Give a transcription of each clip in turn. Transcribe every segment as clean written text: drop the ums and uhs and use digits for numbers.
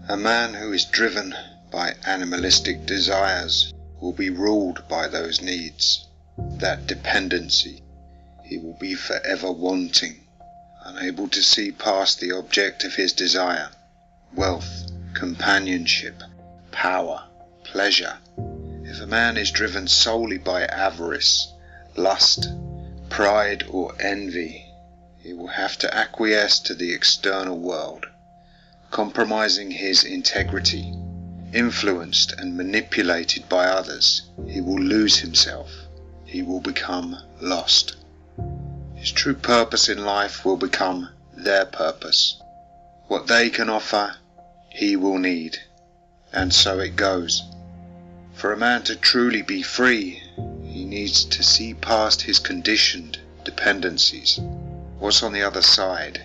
A man who is driven by animalistic desires will be ruled by those needs, that dependency. He will be forever wanting, unable to see past the object of his desire, wealth, companionship, power, pleasure. If a man is driven solely by avarice, lust, pride or envy, he will have to acquiesce to the external world, compromising his integrity. Influenced and manipulated by others, he will lose himself. He will become lost. His true purpose in life will become their purpose. What they can offer, he will need. And so it goes. For a man to truly be free, he needs to see past his conditioned dependencies. What's on the other side?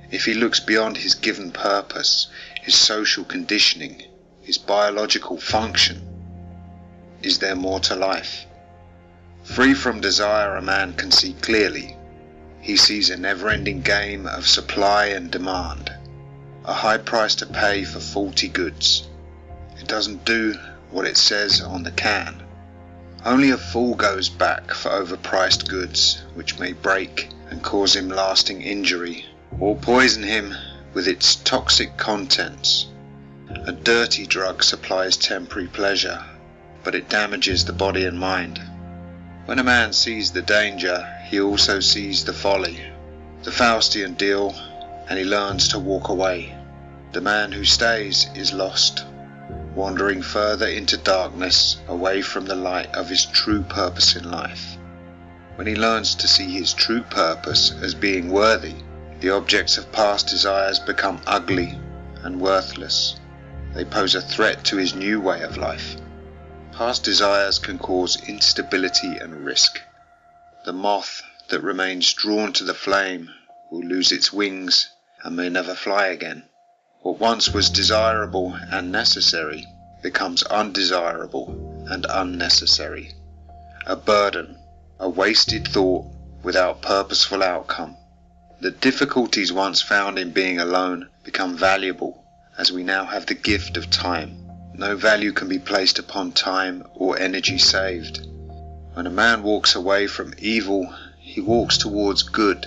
If he looks beyond his given purpose, his social conditioning, his biological function, is there more to life? Free from desire, a man can see clearly. He sees a never-ending game of supply and demand, a high price to pay for faulty goods. It doesn't do what it says on the can. Only a fool goes back for overpriced goods which may break and cause him lasting injury or poison him with its toxic contents. A dirty drug supplies temporary pleasure, but it damages the body and mind. When a man sees the danger, he also sees the folly, the Faustian deal, and he learns to walk away. The man who stays is lost, wandering further into darkness, away from the light of his true purpose in life. When he learns to see his true purpose as being worthy, the objects of past desires become ugly and worthless. They pose a threat to his new way of life. Past desires can cause instability and risk. The moth that remains drawn to the flame will lose its wings and may never fly again. What once was desirable and necessary becomes undesirable and unnecessary. A burden, a wasted thought without purposeful outcome. The difficulties once found in being alone become valuable as we now have the gift of time. No value can be placed upon time or energy saved. When a man walks away from evil, he walks towards good.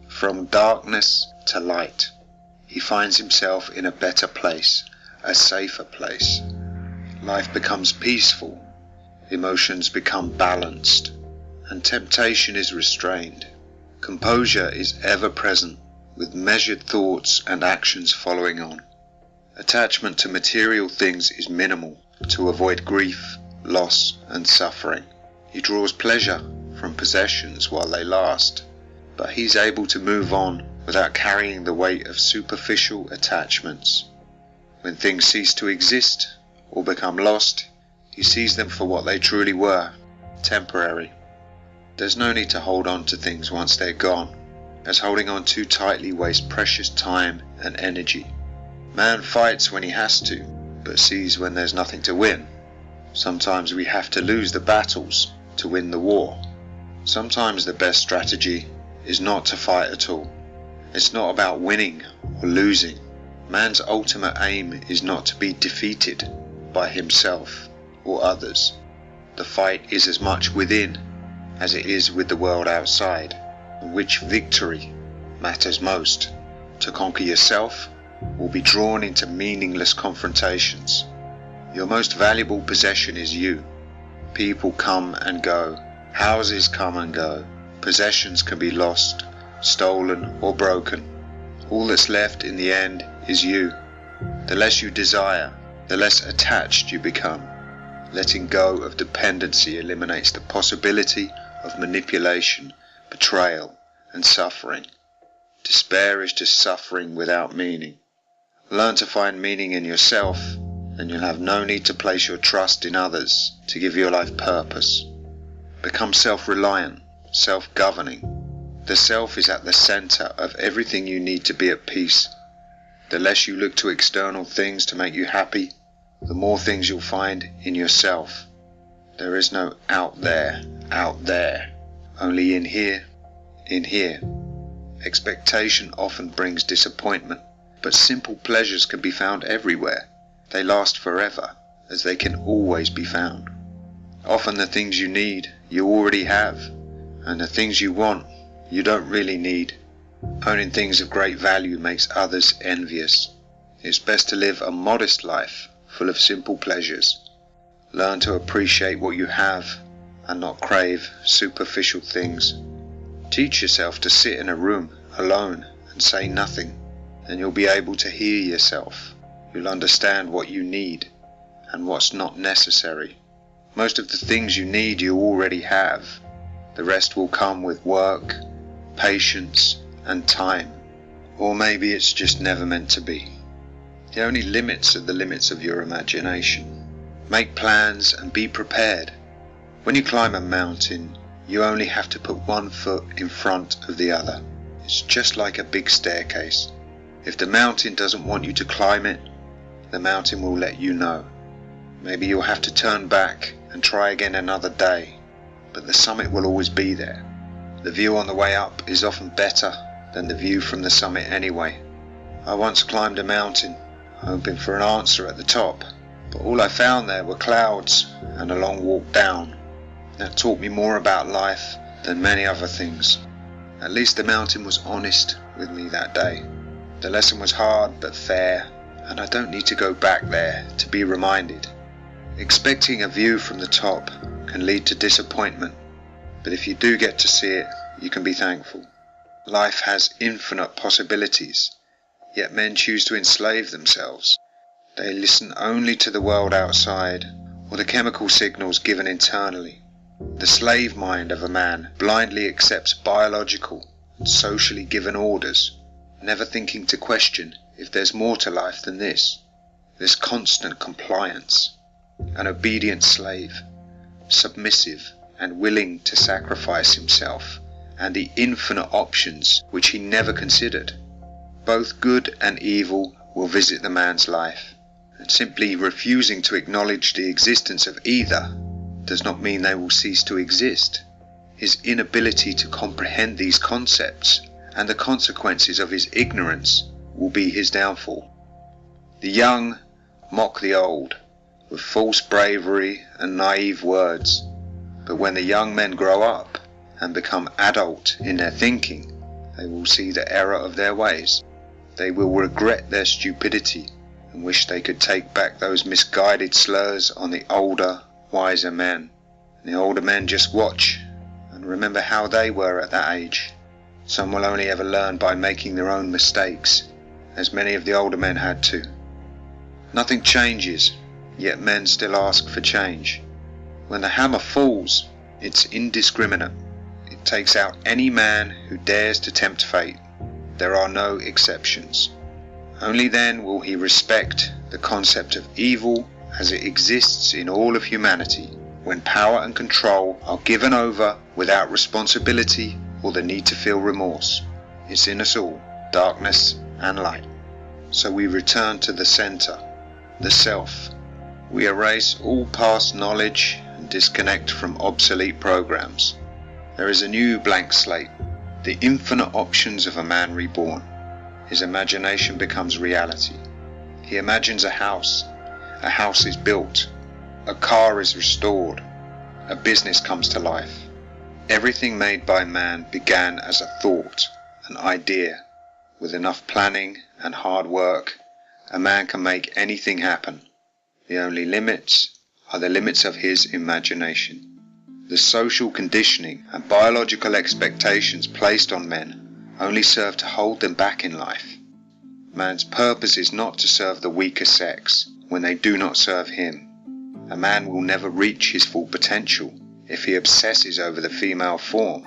From darkness to light. He finds himself in a better place, a safer place. Life becomes peaceful, emotions become balanced, and temptation is restrained. Composure is ever present, with measured thoughts and actions following on. Attachment to material things is minimal, to avoid grief, loss, and suffering. He draws pleasure from possessions while they last, but he's able to move on without carrying the weight of superficial attachments. When things cease to exist or become lost, he sees them for what they truly were, temporary. There's no need to hold on to things once they're gone, as holding on too tightly wastes precious time and energy. Man fights when he has to, but sees when there's nothing to win. Sometimes we have to lose the battles to win the war. Sometimes the best strategy is not to fight at all. It's not about winning or losing. Man's ultimate aim is not to be defeated by himself or others. The fight is as much within as it is with the world outside. Which victory matters most? To conquer yourself or be drawn into meaningless confrontations? Your most valuable possession is you. People come and go. Houses come and go. Possessions can be lost, stolen or broken. All that's left in the end is you. The less you desire, the less attached you become. Letting go of dependency eliminates the possibility of manipulation, betrayal, and suffering. Despair is just suffering without meaning. Learn to find meaning in yourself, and you'll have no need to place your trust in others to give your life purpose. Become self-reliant, self-governing. The self is at the center of everything you need to be at peace. The less you look to external things to make you happy, the more things you'll find in yourself. There is no out there, only in here, in here. Expectation often brings disappointment. But simple pleasures can be found everywhere. They last forever, as they can always be found. Often the things you need, you already have, and the things you want, you don't really need. Owning things of great value makes others envious. It's best to live a modest life, full of simple pleasures. Learn to appreciate what you have, and not crave superficial things. Teach yourself to sit in a room alone and say nothing, and you'll be able to hear yourself. You'll understand what you need and what's not necessary. Most of the things you need you already have. The rest will come with work, patience, and time. Or maybe it's just never meant to be. The only limits are the limits of your imagination. Make plans and be prepared. When you climb a mountain, you only have to put one foot in front of the other. It's just like a big staircase. If the mountain doesn't want you to climb it, the mountain will let you know. Maybe you'll have to turn back and try again another day, but the summit will always be there. The view on the way up is often better than the view from the summit anyway. I once climbed a mountain, hoping for an answer at the top, but all I found there were clouds and a long walk down. That taught me more about life than many other things. At least the mountain was honest with me that day. The lesson was hard but fair, and I don't need to go back there to be reminded. Expecting a view from the top can lead to disappointment, but if you do get to see it, you can be thankful. Life has infinite possibilities, yet men choose to enslave themselves. They listen only to the world outside or the chemical signals given internally. The slave mind of a man blindly accepts biological and socially given orders, never thinking to question if there's more to life than this. This constant compliance. An obedient slave, submissive and willing to sacrifice himself, and the infinite options which he never considered. Both good and evil will visit the man's life, and simply refusing to acknowledge the existence of either does not mean they will cease to exist. His inability to comprehend these concepts and the consequences of his ignorance will be his downfall. The young mock the old with false bravery and naive words, but when the young men grow up and become adult in their thinking, they will see the error of their ways. They will regret their stupidity and wish they could take back those misguided slurs on the older, wiser men. And the older men just watch and remember how they were at that age. Some will only ever learn by making their own mistakes, as many of the older men had to. Nothing changes, yet men still ask for change. When the hammer falls, it's indiscriminate. It takes out any man who dares to tempt fate. There are no exceptions. Only then will he respect the concept of evil as it exists in all of humanity, when power and control are given over without responsibility or the need to feel remorse. It's in us all, darkness and light. So we return to the center, the self. We erase all past knowledge and disconnect from obsolete programs. There is a new blank slate, the infinite options of a man reborn. His imagination becomes reality. He imagines a house is built, a car is restored, a business comes to life. Everything made by man began as a thought, an idea. With enough planning and hard work, a man can make anything happen. The only limits are the limits of his imagination. The social conditioning and biological expectations placed on men only serve to hold them back in life. Man's purpose is not to serve the weaker sex when they do not serve him. A man will never reach his full potential if he obsesses over the female form.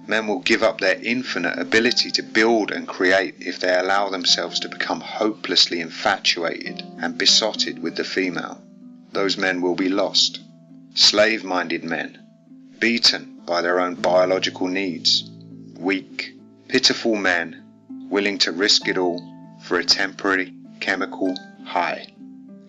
Men will give up their infinite ability to build and create if they allow themselves to become hopelessly infatuated and besotted with the female. Those men will be lost. Slave-minded men, beaten by their own biological needs. Weak, pitiful men, willing to risk it all for a temporary chemical high,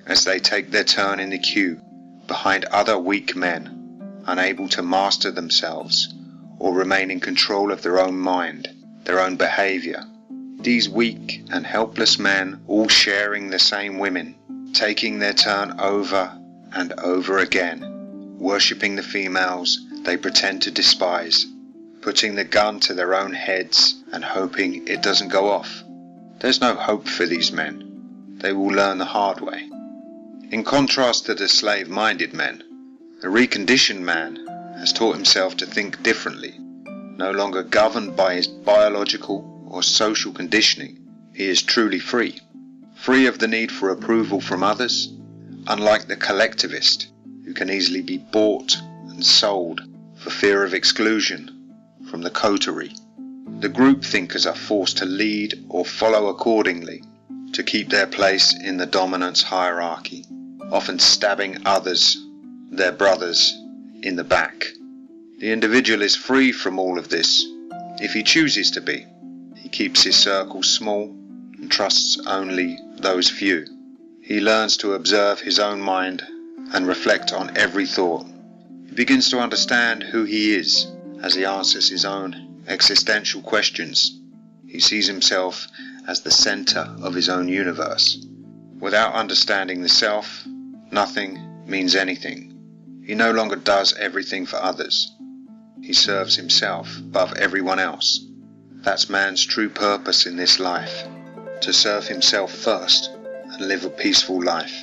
as they take their turn in the queue behind other weak men, unable to master themselves or remain in control of their own mind, their own behavior. These weak and helpless men all sharing the same women, taking their turn over and over again, worshipping the females they pretend to despise, putting the gun to their own heads and hoping it doesn't go off. There's no hope for these men. They will learn the hard way. In contrast to the slave-minded men, the reconditioned man has taught himself to think differently. No longer governed by his biological or social conditioning, he is truly free. Free of the need for approval from others, unlike the collectivist, who can easily be bought and sold for fear of exclusion from the coterie. The group thinkers are forced to lead or follow accordingly to keep their place in the dominance hierarchy, often stabbing others, their brothers, in the back. The individual is free from all of this if he chooses to be. He keeps his circle small and trusts only those few. He learns to observe his own mind and reflect on every thought. He begins to understand who he is as he answers his own existential questions. He sees himself as the center of his own universe. Without understanding the self, nothing means anything. He no longer does everything for others. He serves himself above everyone else. That's man's true purpose in this life, to serve himself first and live a peaceful life.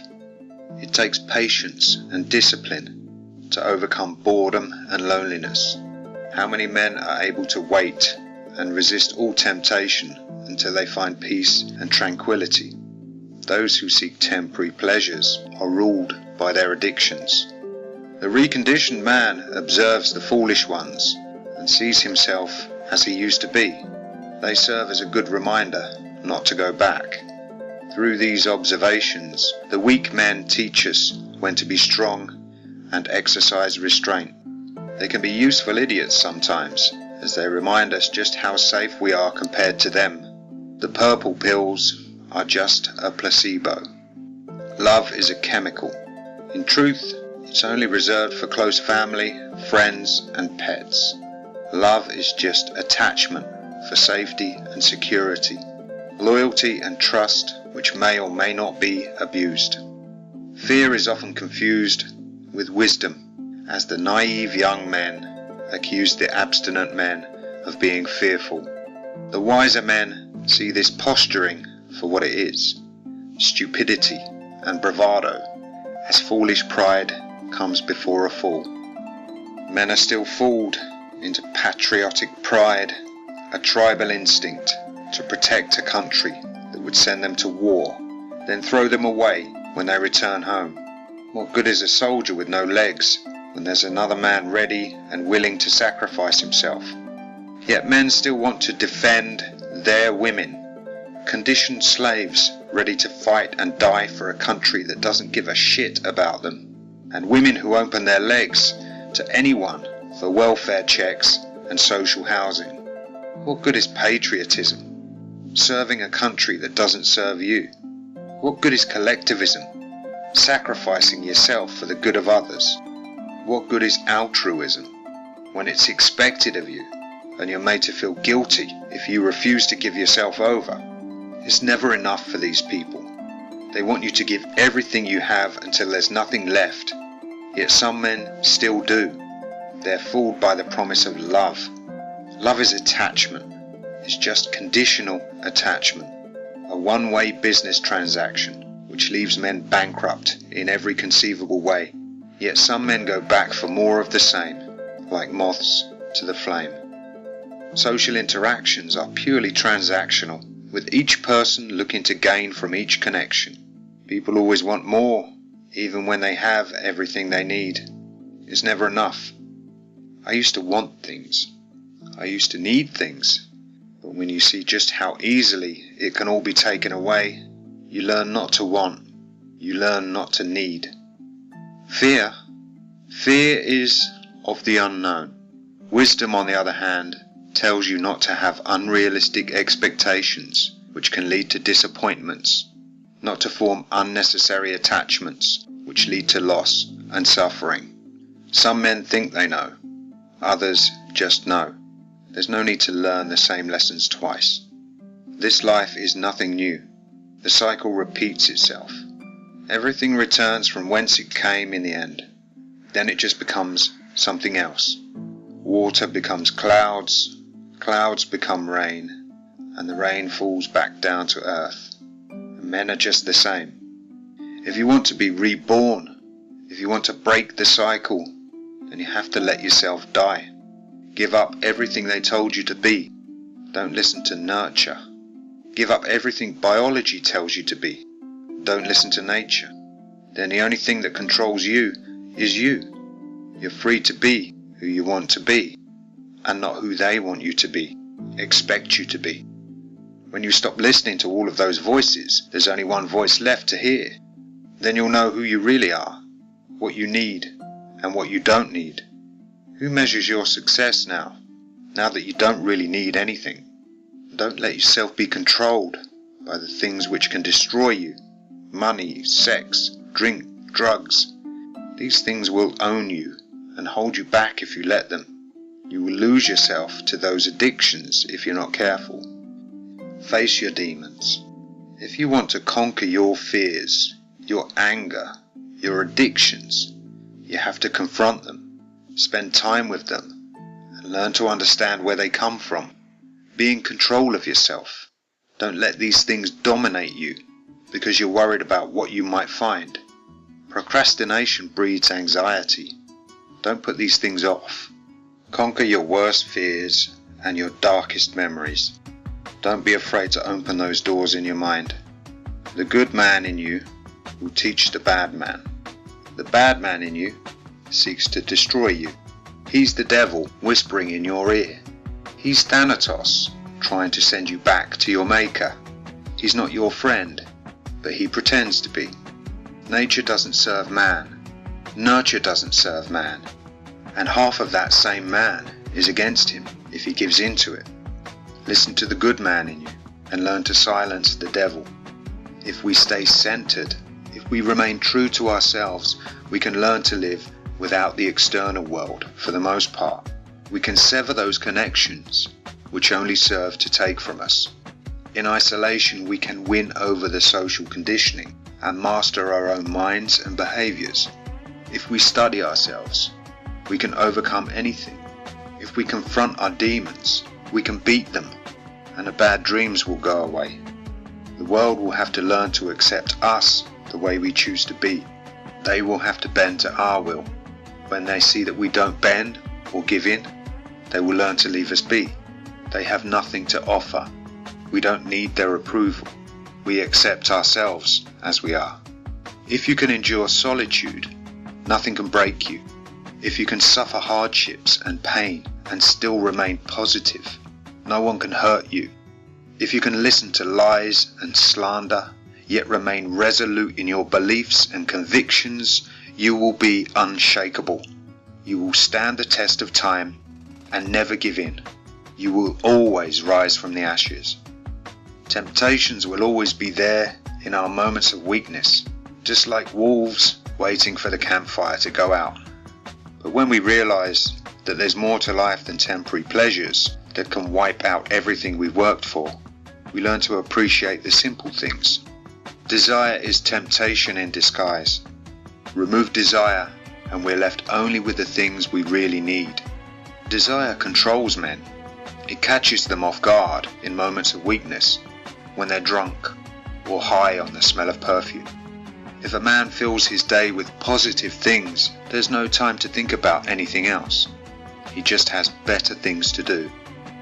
It takes patience and discipline to overcome boredom and loneliness. How many men are able to wait and resist all temptation until they find peace and tranquility? Those who seek temporary pleasures are ruled by their addictions. The reconditioned man observes the foolish ones and sees himself as he used to be. They serve as a good reminder not to go back. Through these observations, the weak men teach us when to be strong and exercise restraint. They can be useful idiots sometimes, as they remind us just how safe we are compared to them. The purple pills are just a placebo. Love is a chemical. In truth, it's only reserved for close family, friends, and pets. Love is just attachment for safety and security, loyalty and trust which may or may not be abused. Fear is often confused with wisdom, as the naive young men accuse the abstinent men of being fearful. The wiser men see this posturing for what it is, stupidity and bravado, as foolish pride comes before a fall. Men are still fooled into patriotic pride, a tribal instinct to protect a country that would send them to war, then throw them away when they return home. What good is a soldier with no legs when there's another man ready and willing to sacrifice himself? Yet men still want to defend their women, conditioned slaves ready to fight and die for a country that doesn't give a shit about them, and women who open their legs to anyone for welfare checks and social housing. What good is patriotism? Serving a country that doesn't serve you. What good is collectivism? Sacrificing yourself for the good of others. What good is altruism when it's expected of you and you're made to feel guilty if you refuse to give yourself over? It's never enough for these people. They want you to give everything you have until there's nothing left. Yet some men still do. They're fooled by the promise of love. Love is attachment. It's just conditional attachment. A one-way business transaction which leaves men bankrupt in every conceivable way. Yet some men go back for more of the same, like moths to the flame. Social interactions are purely transactional, with each person looking to gain from each connection. People always want more, even when they have everything they need. It's never enough. I used to want things. I used to need things. But when you see just how easily it can all be taken away, you learn not to want. You learn not to need. Fear is of the unknown. Wisdom, on the other hand, tells you not to have unrealistic expectations which can lead to disappointments, not to form unnecessary attachments which lead to loss and suffering. Some men think they know, others just know. There's no need to learn the same lessons twice. This life is nothing new. The cycle repeats itself. Everything returns from whence it came in the end. Then it just becomes something else. Water becomes clouds, clouds become rain, and the rain falls back down to earth. And men are just the same. If you want to be reborn, if you want to break the cycle, then you have to let yourself die. Give up everything they told you to be. Don't listen to nurture. Give up everything biology tells you to be. Don't listen to nature. Then the only thing that controls you is you. You're free to be who you want to be, and not who they want you to be, expect you to be. When you stop listening to all of those voices, there's only one voice left to hear. Then you'll know who you really are, what you need, and what you don't need. Who measures your success now that you don't really need anything? Don't let yourself be controlled by the things which can destroy you. Money, sex, drink, drugs. These things will own you and hold you back if you let them. You will lose yourself to those addictions if you're not careful. Face your demons. If you want to conquer your fears, your anger, your addictions, you have to confront them, spend time with them, and learn to understand where they come from. Be in control of yourself. Don't let these things dominate you because you're worried about what you might find. Procrastination breeds anxiety. Don't put these things off. Conquer your worst fears and your darkest memories. Don't be afraid to open those doors in your mind. The good man in you will teach the bad man. The bad man in you seeks to destroy you. He's the devil whispering in your ear. He's Thanatos, trying to send you back to your maker. He's not your friend, but he pretends to be. Nature doesn't serve man. Nurture doesn't serve man. And half of that same man is against him if he gives in to it. Listen to the good man in you and learn to silence the devil. If we stay centered, if we remain true to ourselves, we can learn to live without the external world for the most part. We can sever those connections which only serve to take from us. In isolation, we can win over the social conditioning and master our own minds and behaviors. If we study ourselves, we can overcome anything. If we confront our demons, we can beat them, and the bad dreams will go away. The world will have to learn to accept us the way we choose to be. They will have to bend to our will. When they see that we don't bend or give in, they will learn to leave us be. They have nothing to offer. We don't need their approval. We accept ourselves as we are. If you can endure solitude, nothing can break you. If you can suffer hardships and pain and still remain positive, no one can hurt you. If you can listen to lies and slander, yet remain resolute in your beliefs and convictions, you will be unshakable. You will stand the test of time and never give in. You will always rise from the ashes. Temptations will always be there in our moments of weakness, just like wolves waiting for the campfire to go out. But when we realize that there's more to life than temporary pleasures that can wipe out everything we've worked for, we learn to appreciate the simple things. Desire is temptation in disguise. Remove desire and we're left only with the things we really need. Desire controls men. It catches them off guard in moments of weakness, when they're drunk or high on the smell of perfume. If a man fills his day with positive things, there's no time to think about anything else. He just has better things to do.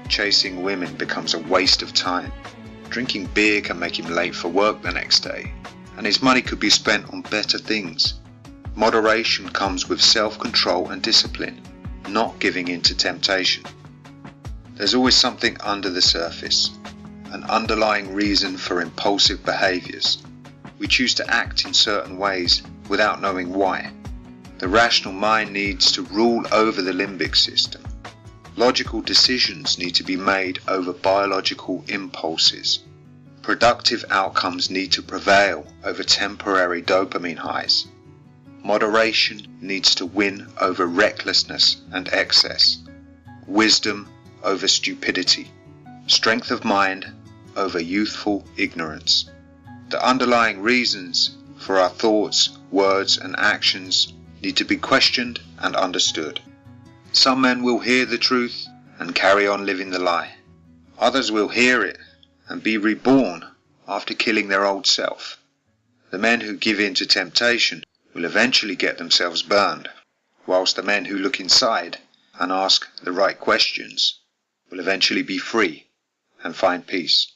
Chasing women becomes a waste of time. Drinking beer can make him late for work the next day, and his money could be spent on better things. Moderation comes with self-control and discipline, not giving in to temptation. There's always something under the surface, an underlying reason for impulsive behaviors. We choose to act in certain ways without knowing why. The rational mind needs to rule over the limbic system. Logical decisions need to be made over biological impulses. Productive outcomes need to prevail over temporary dopamine highs. Moderation needs to win over recklessness and excess. Wisdom over stupidity. Strength of mind over youthful ignorance. The underlying reasons for our thoughts, words, and actions need to be questioned and understood. Some men will hear the truth and carry on living the lie. Others will hear it and be reborn after killing their old self. The men who give in to temptation will eventually get themselves burned, whilst the men who look inside and ask the right questions will eventually be free and find peace.